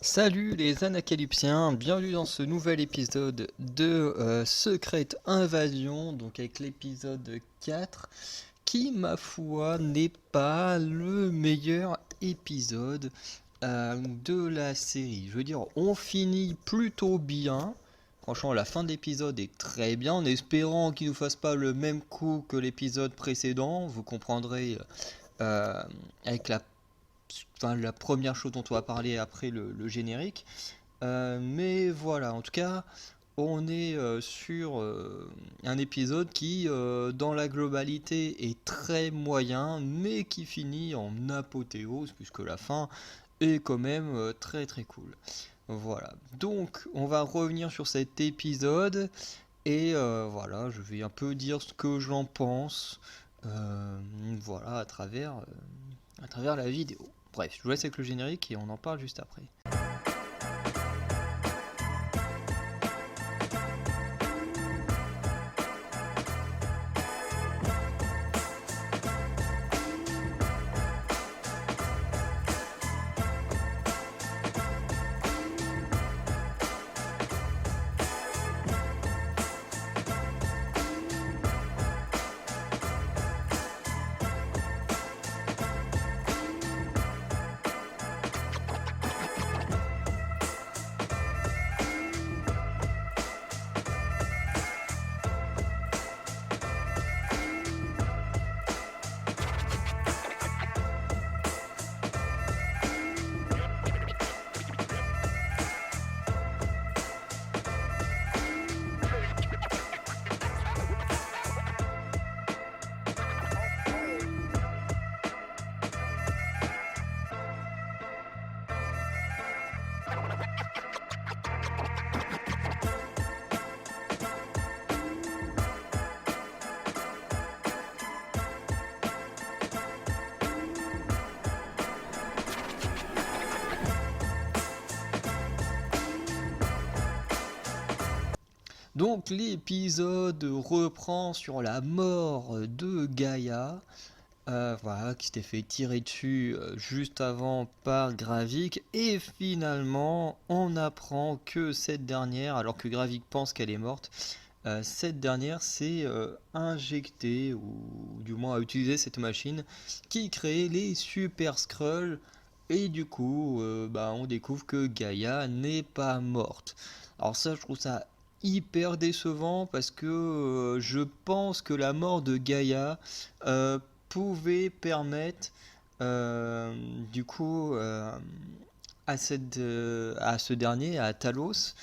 Salut les Anacalypsiens, bienvenue dans ce nouvel épisode de Secret Invasion, donc avec l'épisode 4, qui ma foi n'est pas le meilleur épisode de la série. Je veux dire, on finit plutôt bien. Franchement, la fin de l'épisode est très bien, en espérant qu'il ne nous fasse pas le même coup que l'épisode précédent. Vous comprendrez euh, avec la première chose dont on va parler après le générique. Mais voilà, en tout cas, on est sur un épisode qui, dans la globalité, est très moyen, mais qui finit en apothéose, puisque la fin est quand même très très cool. Voilà, donc on va revenir sur cet épisode, et voilà, je vais un peu dire ce que j'en pense, voilà, à travers la vidéo. Bref, je vous laisse avec le générique et on en parle juste après. Donc l'épisode reprend sur la mort de Gaïa, voilà, qui s'était fait tirer dessus juste avant par Gravik, et finalement on apprend que cette dernière, alors que Gravik pense qu'elle est morte, cette dernière s'est injectée, ou du moins a utilisé cette machine qui crée les Super Skrulls, et du coup on découvre que Gaïa n'est pas morte. Alors ça, je trouve ça hyper décevant parce que je pense que la mort de Gaïa euh, pouvait permettre euh, du coup à ce dernier, à Talos,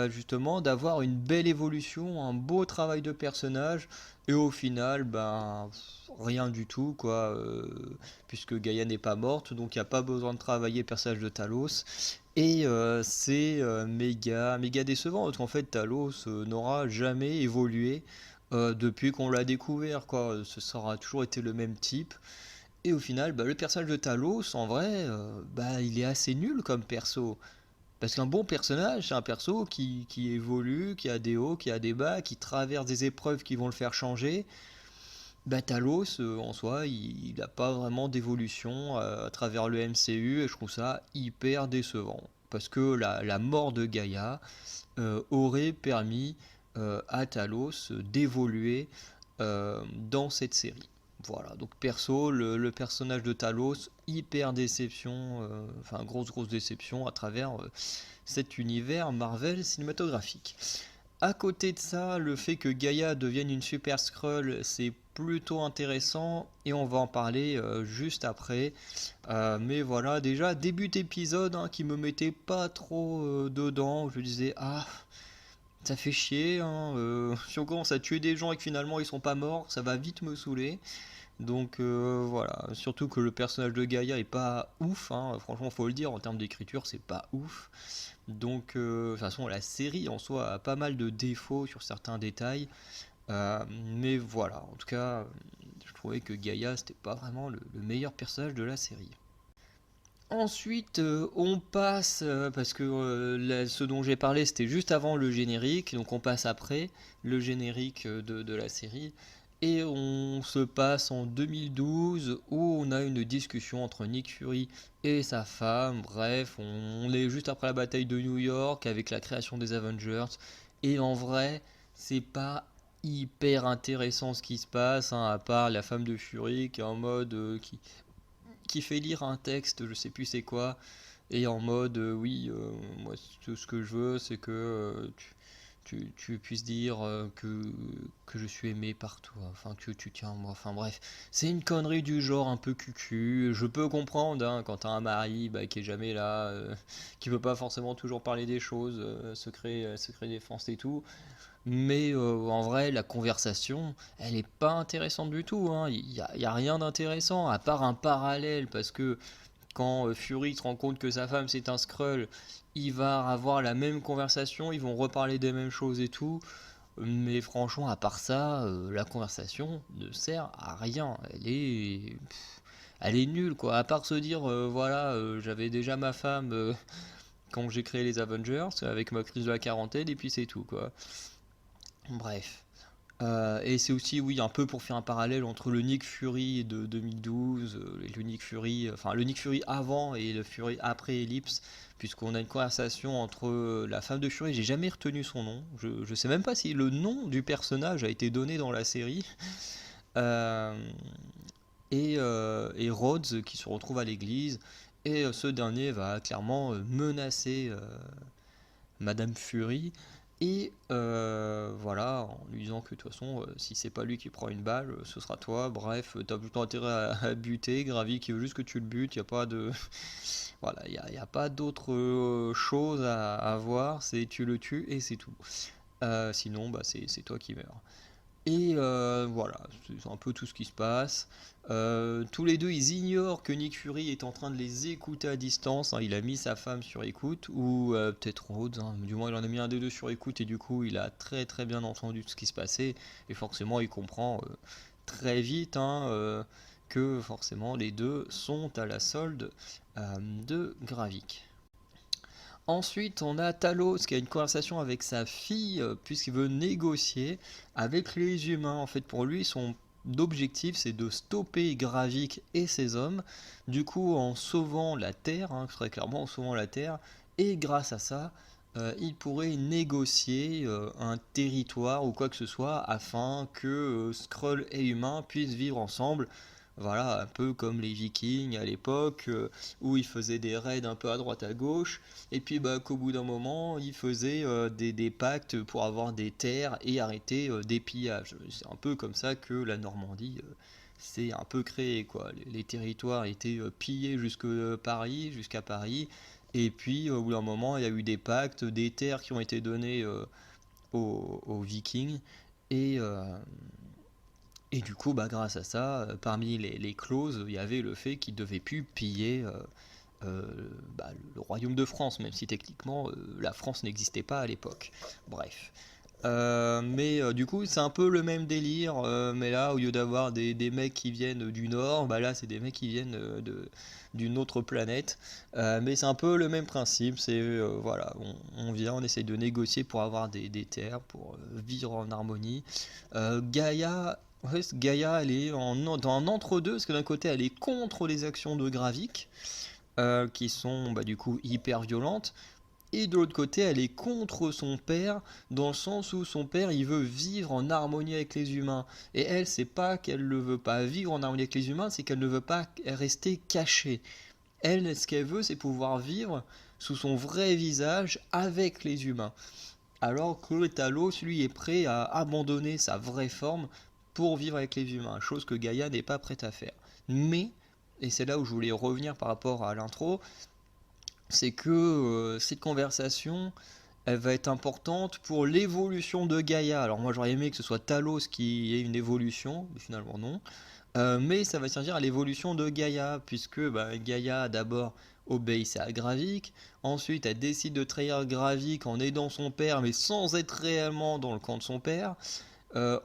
justement d'avoir une belle évolution, un beau travail de personnage, et au final, rien du tout, quoi, puisque Gaïa n'est pas morte, donc il n'y a pas besoin de travailler le personnage de Talos, et c'est méga décevant, parce qu'en fait, Talos n'aura jamais évolué depuis qu'on l'a découvert, quoi. Ça aura toujours été le même type. Et au final, le personnage de Talos, en vrai, il est assez nul comme perso. Parce qu'un bon personnage, c'est un perso qui évolue, qui a des hauts, qui a des bas, qui traverse des épreuves qui vont le faire changer. Talos, en soi, il n'a pas vraiment d'évolution à travers le MCU, et je trouve ça hyper décevant. Parce que la mort de Gaïa aurait permis à Talos d'évoluer dans cette série. Voilà, donc perso, le personnage de Talos, hyper déception, enfin grosse déception à travers cet univers Marvel cinématographique. À côté de ça, le fait que Gaïa devienne une Super Skrull, c'est plutôt intéressant et on va en parler juste après. Mais voilà, déjà début d'épisode qui me mettait pas trop dedans, où je disais ah, ça fait chier, si on commence à tuer des gens et que finalement ils sont pas morts, ça va vite me saouler. Donc voilà, surtout que le personnage de Gaïa est pas ouf, franchement faut le dire, en termes d'écriture c'est pas ouf. Donc de toute façon la série en soi a pas mal de défauts sur certains détails. Mais voilà, en tout cas je trouvais que Gaïa c'était pas vraiment le meilleur personnage de la série. Ensuite, on passe, parce que ce dont j'ai parlé c'était juste avant le générique, donc on passe après le générique de la série. Et on se passe en 2012 où on a une discussion entre Nick Fury et sa femme. Bref, on est juste après la bataille de New York avec la création des Avengers. Et en vrai, c'est pas hyper intéressant ce qui se passe, hein, à part la femme de Fury qui est en mode qui fait lire un texte, je sais plus c'est quoi, et en mode oui, moi tout ce que je veux c'est que tu puisses dire que je suis aimé par toi, enfin que tu tiens à moi, enfin bref, c'est une connerie du genre un peu cucu. Je peux comprendre hein, quand t'as un mari bah, qui est jamais là, qui veut pas forcément toujours parler des choses, secret défense et tout, mais en vrai, la conversation, elle est pas intéressante du tout, hein. Y a rien d'intéressant, à part un parallèle, parce que quand Fury se rend compte que sa femme c'est un Skrull, il va avoir la même conversation, ils vont reparler des mêmes choses et tout. Mais franchement, à part ça, la conversation ne sert à rien. Elle est nulle, quoi. À part se dire, voilà, j'avais déjà ma femme quand j'ai créé les Avengers, avec ma crise de la quarantaine, et puis c'est tout, quoi. Bref. Et c'est aussi, oui, un peu pour faire un parallèle entre le Nick Fury de 2012, et le Nick Fury, enfin le Nick Fury avant et le Fury après Ellipse, puisqu'on a une conversation entre la femme de Fury, j'ai jamais retenu son nom, je sais même pas si le nom du personnage a été donné dans la série, euh, et Rhodes qui se retrouve à l'église, et ce dernier va clairement menacer Madame Fury. Et voilà, en lui disant que de toute façon, si c'est pas lui qui prend une balle, ce sera toi. Bref, t'as plutôt intérêt à buter. Gravy qui veut juste que tu le butes. Y a pas de, voilà, y a pas d'autre chose à voir. C'est tu le tues et c'est tout. Sinon, bah c'est toi qui meurs. Et voilà, c'est un peu tout ce qui se passe. Tous les deux, ils ignorent que Nick Fury est en train de les écouter à distance, hein. Il a mis sa femme sur écoute, ou peut-être Rhodes, hein. Du moins il en a mis un des deux sur écoute, et du coup il a très très bien entendu ce qui se passait. Et forcément il comprend très vite hein, que forcément les deux sont à la solde de Gravik. Ensuite, on a Talos qui a une conversation avec sa fille, puisqu'il veut négocier avec les humains. En fait, pour lui, son objectif, c'est de stopper Gravik et ses hommes. Du coup, en sauvant la Terre, hein, très clairement en sauvant la Terre, et grâce à ça, il pourrait négocier un territoire ou quoi que ce soit afin que Skrull et humains puissent vivre ensemble. Voilà, un peu comme les Vikings à l'époque, où ils faisaient des raids un peu à droite à gauche, et puis bah, qu'au bout d'un moment, ils faisaient des pactes pour avoir des terres et arrêter des pillages. C'est un peu comme ça que la Normandie s'est un peu créée, quoi. Les territoires étaient pillés jusqu'à Paris, et puis au bout d'un moment, il y a eu des pactes, des terres qui ont été données aux Vikings, et, euh, et du coup, bah, grâce à ça, parmi les clauses, il y avait le fait qu'ils ne devaient plus piller euh, bah, le royaume de France, même si techniquement la France n'existait pas à l'époque. Bref. Mais du coup, c'est un peu le même délire, mais là, au lieu d'avoir des mecs qui viennent du Nord, bah là, c'est des mecs qui viennent d'une autre planète. Mais c'est un peu le même principe, c'est voilà, on vient, on essaye de négocier pour avoir des terres, pour vivre en harmonie. Gaïa, ouais, Gaïa, elle est dans un entre-deux, parce que d'un côté, elle est contre les actions de Gravik, qui sont bah, du coup hyper violentes. Et de l'autre côté, elle est contre son père, dans le sens où son père, il veut vivre en harmonie avec les humains. Et elle, c'est pas qu'elle ne veut pas vivre en harmonie avec les humains, c'est qu'elle ne veut pas rester cachée. Elle, ce qu'elle veut, c'est pouvoir vivre sous son vrai visage avec les humains. Alors que Talos, lui, est prêt à abandonner sa vraie forme pour vivre avec les humains, chose que Gaïa n'est pas prête à faire. Mais, et c'est là où je voulais revenir par rapport à l'intro, c'est que cette conversation, elle va être importante pour l'évolution de Gaïa. Alors moi j'aurais aimé que ce soit Talos qui ait une évolution, mais finalement non. Mais ça va servir à l'évolution de Gaïa, puisque bah, Gaïa d'abord obéissait à Gravik, ensuite elle décide de trahir Gravik en aidant son père, mais sans être réellement dans le camp de son père.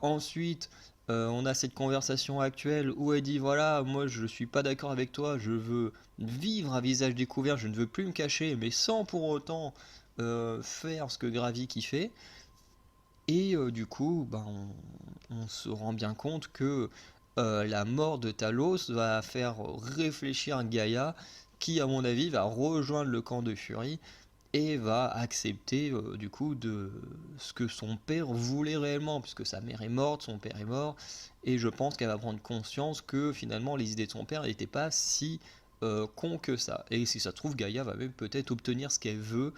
Ensuite, on a cette conversation actuelle où elle dit voilà, moi je suis pas d'accord avec toi, je veux vivre à visage découvert, je ne veux plus me cacher, mais sans pour autant faire ce que Gravik y fait. Et du coup, ben, on se rend bien compte que la mort de Talos va faire réfléchir Gaïa, qui à mon avis va rejoindre le camp de Fury et va accepter du coup de ce que son père voulait réellement, puisque sa mère est morte, son père est mort, et je pense qu'elle va prendre conscience que finalement les idées de son père n'étaient pas si cons que ça. Et si ça se trouve, Gaïa va même peut-être obtenir ce qu'elle veut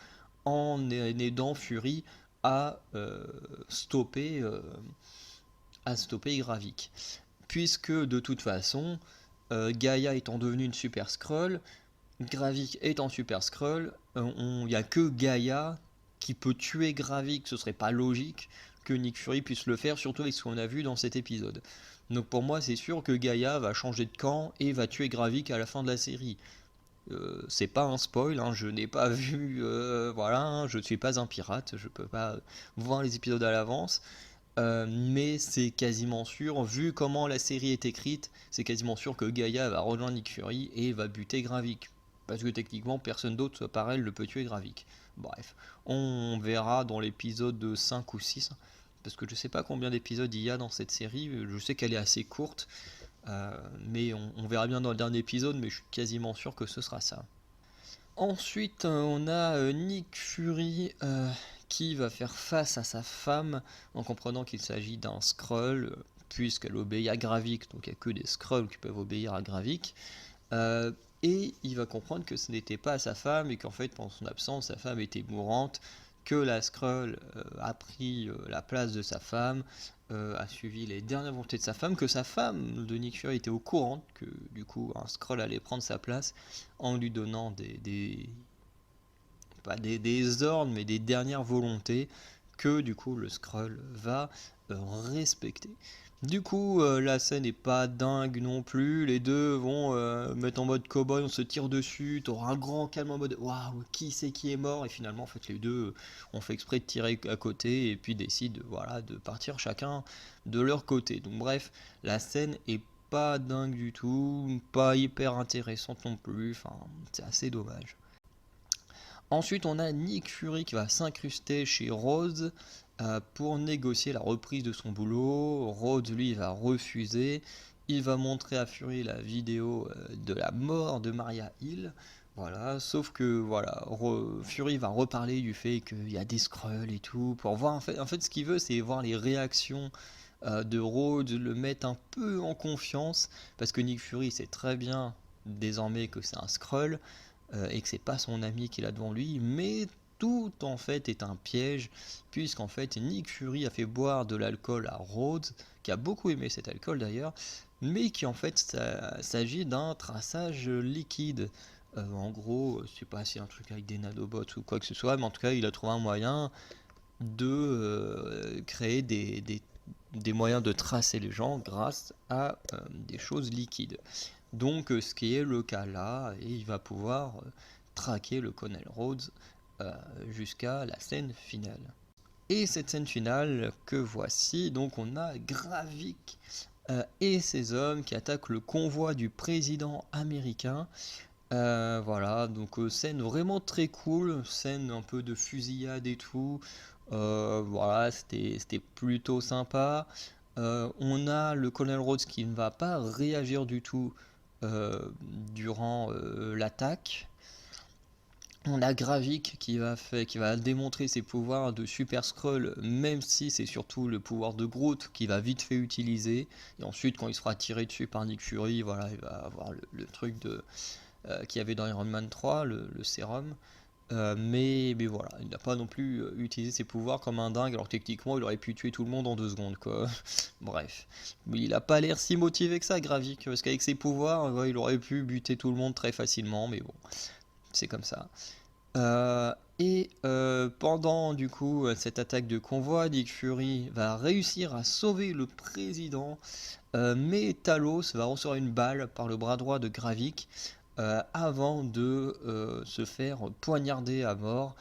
en aidant Fury à stopper Gravik. Puisque de toute façon, Gaïa étant devenue une Super Skrull, Gravik étant Super Skrull, il n'y a que Gaïa qui peut tuer Gravik. Ce serait pas logique que Nick Fury puisse le faire, surtout avec ce qu'on a vu dans cet épisode. Donc pour moi, c'est sûr que Gaïa va changer de camp et va tuer Gravik à la fin de la série. C'est pas un spoil, hein, je n'ai pas vu, voilà, hein, je ne suis pas un pirate, je peux pas voir les épisodes à l'avance. Mais c'est quasiment sûr, vu comment la série est écrite, c'est quasiment sûr que Gaïa va rejoindre Nick Fury et va buter Gravik. Parce que techniquement, personne d'autre, par elle, ne peut tuer Gravik. Bref, on verra dans l'épisode 5 ou 6, parce que je sais pas combien d'épisodes il y a dans cette série, je sais qu'elle est assez courte, mais on verra bien dans le dernier épisode, mais je suis quasiment sûr que ce sera ça. Ensuite, on a Nick Fury qui va faire face à sa femme en comprenant qu'il s'agit d'un Skrull, puisqu'elle obéit à Gravik, donc il n'y a que des Skrulls qui peuvent obéir à Gravik. Et il va comprendre que ce n'était pas sa femme et qu'en fait, pendant son absence, sa femme était mourante, que la Skrull a pris la place de sa femme, a suivi les dernières volontés de sa femme, que sa femme de Nick Fury était au courant que du coup un Skrull allait prendre sa place en lui donnant pas des ordres, mais des dernières volontés que du coup le Skrull va respecter. Du coup, la scène n'est pas dingue non plus. Les deux vont mettre en mode cowboy, on se tire dessus. T'auras un grand calme en mode waouh, qui c'est qui est mort. Et finalement, en fait, les deux ont fait exprès de tirer à côté et puis décident voilà, de partir chacun de leur côté. Donc, bref, la scène est pas dingue du tout, pas hyper intéressante non plus. Enfin, c'est assez dommage. Ensuite, on a Nick Fury qui va s'incruster chez Rhodes pour négocier la reprise de son boulot. Rhodes, lui, va refuser. Il va montrer à Fury la vidéo de la mort de Maria Hill. Voilà, sauf que voilà, Fury va reparler du fait qu'il y a des Skrulls et tout, pour voir en fait ce qu'il veut, c'est voir les réactions de Rhodes, le mettre un peu en confiance, parce que Nick Fury sait très bien désormais que c'est un Skrull, et que c'est pas son ami qu'il a devant lui, mais tout en fait est un piège, puisqu'en fait Nick Fury a fait boire de l'alcool à Rhodes, qui a beaucoup aimé cet alcool d'ailleurs, mais qui en fait s'agit d'un traçage liquide. En gros, je sais pas si c'est un truc avec des nanobots ou quoi que ce soit, mais en tout cas il a trouvé un moyen de créer des moyens de tracer les gens grâce à des choses liquides. Donc ce qui est le cas là, et il va pouvoir traquer le Colonel Rhodes jusqu'à la scène finale. Et cette scène finale que voici, donc on a Gravik et ses hommes qui attaquent le convoi du président américain. Voilà, donc scène vraiment très cool, scène un peu de fusillade et tout. Voilà, c'était plutôt sympa. On a le Colonel Rhodes qui ne va pas réagir du tout euh, durant l'attaque. On a Gravik qui va démontrer ses pouvoirs de Super Skrull, même si c'est surtout le pouvoir de Groot qui va vite fait utiliser. Et ensuite, quand il sera tiré dessus par Nick Fury, voilà, il va avoir le truc qu'il y avait dans Iron Man 3, le sérum. Mais voilà, il n'a pas non plus utilisé ses pouvoirs comme un dingue, alors techniquement il aurait pu tuer tout le monde en 2 secondes quoi. Bref, mais il a pas l'air si motivé que ça Gravik, parce qu'avec ses pouvoirs, ouais, il aurait pu buter tout le monde très facilement, mais bon, c'est comme ça. Pendant du coup cette attaque de convoi, Nick Fury va réussir à sauver le président, mais Talos va recevoir une balle par le bras droit de Gravik avant de se faire poignarder à mort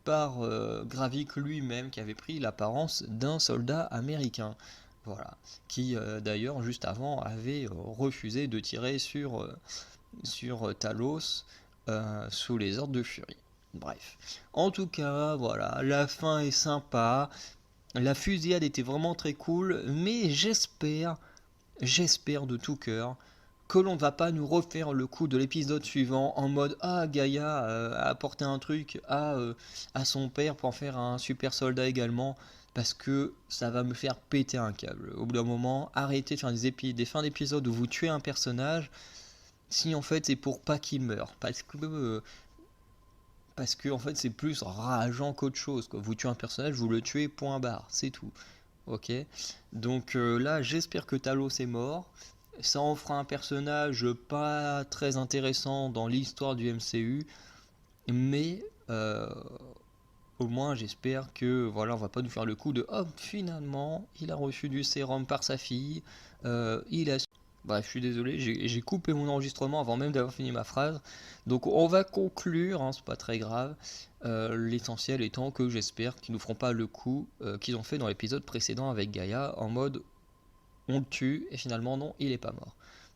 par Gravik lui-même qui avait pris l'apparence d'un soldat américain. Voilà, qui d'ailleurs juste avant avait refusé de tirer sur Talos sous les ordres de Fury. Bref, en tout cas, voilà, la fin est sympa. La fusillade était vraiment très cool, mais j'espère de tout cœur que l'on ne va pas nous refaire le coup de l'épisode suivant en mode ah Gaïa a apporté un truc à son père pour en faire un super soldat également, parce que ça va me faire péter un câble. Au bout d'un moment, arrêtez de faire des fins d'épisode où vous tuez un personnage si en fait c'est pour pas qu'il meure, parce que en fait c'est plus rageant qu'autre chose, quoi. Vous tuez un personnage, vous le tuez, point barre, c'est tout. Ok. Donc là, j'espère que Talos est mort. Ça en fera un personnage pas très intéressant dans l'histoire du MCU, mais au moins j'espère que voilà, on va pas nous faire le coup de oh finalement il a reçu du sérum par sa fille, il a. Bref, je suis désolé, j'ai coupé mon enregistrement avant même d'avoir fini ma phrase. Donc on va conclure, hein, c'est pas très grave. L'essentiel étant que j'espère qu'ils nous feront pas le coup qu'ils ont fait dans l'épisode précédent avec Gaïa, en mode on le tue et finalement non, il est pas mort.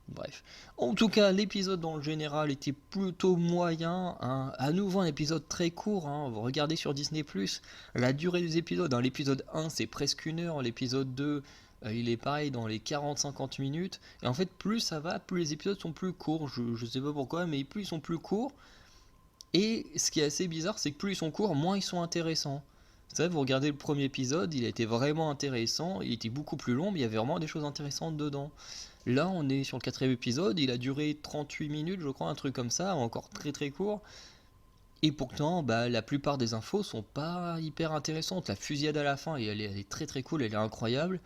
Bref. En tout cas, l'épisode dans le général était plutôt moyen, hein. À nouveau un épisode très court, hein. Vous regardez sur Disney+, la durée des épisodes, hein. L'épisode 1 c'est presque 1 heure, l'épisode 2 il est pareil dans les 40-50 minutes. Et en fait, plus ça va, plus les épisodes sont plus courts. Je sais pas pourquoi, mais plus ils sont plus courts. Et ce qui est assez bizarre, c'est que plus ils sont courts, moins ils sont intéressants. Vous savez, vous regardez le premier épisode, il a été vraiment intéressant, il était beaucoup plus long, mais il y avait vraiment des choses intéressantes dedans. Là, on est sur le quatrième épisode, il a duré 38 minutes, je crois, un truc comme ça, encore très très court. Et pourtant, bah, la plupart des infos sont pas hyper intéressantes. La fusillade à la fin, elle est très très cool, elle est incroyable.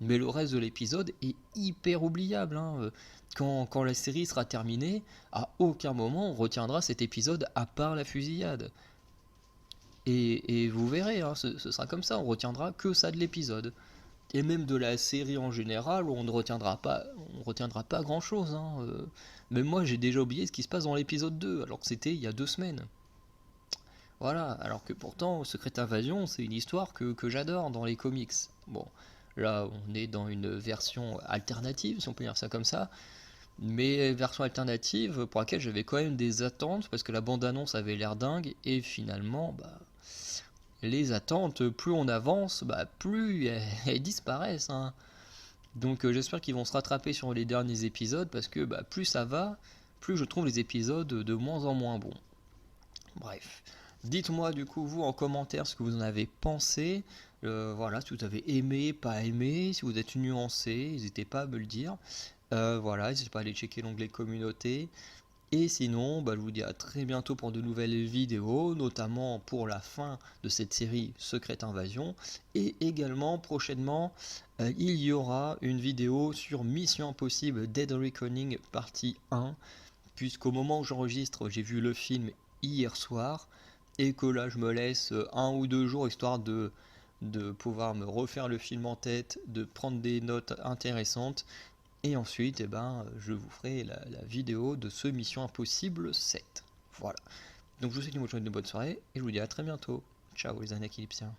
Mais le reste de l'épisode est hyper oubliable, hein. Quand la série sera terminée, à aucun moment on retiendra cet épisode à part la fusillade. Et vous verrez, hein, ce sera comme ça, on retiendra que ça de l'épisode. Et même de la série en général, on retiendra pas grand chose, hein. Même moi j'ai déjà oublié ce qui se passe dans l'épisode 2, alors que c'était il y a 2 semaines. Voilà, alors que pourtant, Secret Invasion, c'est une histoire que j'adore dans les comics. Bon, là, on est dans une version alternative, si on peut dire ça comme ça, mais version alternative pour laquelle j'avais quand même des attentes, parce que la bande-annonce avait l'air dingue, et finalement, bah, les attentes, plus on avance, bah, plus elles disparaissent, hein. Donc j'espère qu'ils vont se rattraper sur les derniers épisodes, parce que bah, plus ça va, plus je trouve les épisodes de moins en moins bons. Bref. Dites-moi du coup vous en commentaire ce que vous en avez pensé. Voilà, si vous avez aimé, pas aimé, si vous êtes nuancé, n'hésitez pas à me le dire. Voilà, n'hésitez pas à aller checker l'onglet communauté. Et sinon, bah, je vous dis à très bientôt pour de nouvelles vidéos, notamment pour la fin de cette série Secret Invasion. Et également, prochainement, il y aura une vidéo sur Mission Impossible Dead Reckoning partie 1. Puisqu'au moment où j'enregistre, j'ai vu le film hier soir. Et que là, je me laisse 1 ou 2 jours histoire de pouvoir me refaire le film en tête, de prendre des notes intéressantes. Et ensuite, eh ben, je vous ferai la vidéo de ce Mission Impossible 7. Voilà. Donc je vous souhaite une bonne soirée et je vous dis à très bientôt. Ciao les Anakylypsiens.